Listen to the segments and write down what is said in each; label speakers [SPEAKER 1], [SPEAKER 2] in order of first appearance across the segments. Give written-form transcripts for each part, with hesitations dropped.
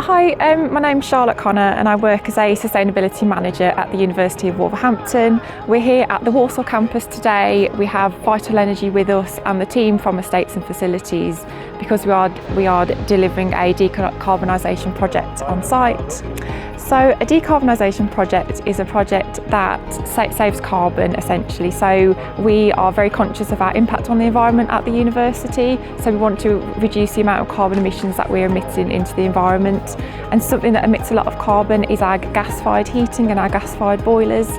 [SPEAKER 1] Hi, my name's Charlotte Connor and I work as a Sustainability Manager at the University of Wolverhampton. We're here at the Walsall Campus today. We have Vital Energy with us and the team from Estates and Facilities because we are delivering a decarbonisation project on site. So a decarbonisation project is a project that saves carbon essentially. So we are very conscious of our impact on the environment at the university. So we want to reduce the amount of carbon emissions that we're emitting into the environment. And something that emits a lot of carbon is our gas-fired heating and our gas-fired boilers.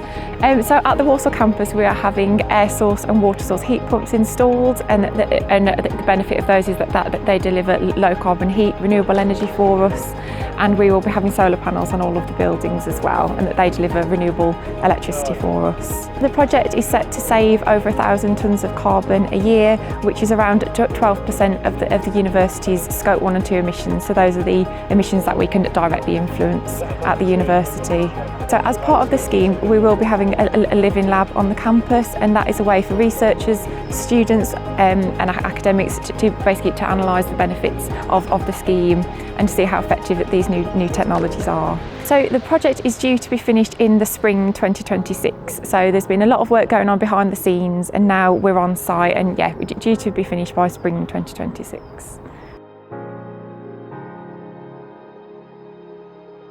[SPEAKER 1] So at the Walsall campus we are having air source and water source heat pumps installed, and the benefit of those is that they deliver low carbon heat, renewable energy for us, and we will be having solar panels on all of the buildings as well, and that they deliver renewable electricity for us. The project is set to save over 1,000 tonnes of carbon a year, which is around 12% of the university's scope 1 and 2 emissions. So those are the emissions that we can directly influence at the university. So as part of the scheme we will be having a living lab on the campus, and that is a way for researchers, students and academics to basically analyse the benefits of the scheme and to see how effective these new technologies are. So the project is due to be finished in the spring 2026. So there's been a lot of work going on behind the scenes and now we're on site and we're due to be finished by spring 2026.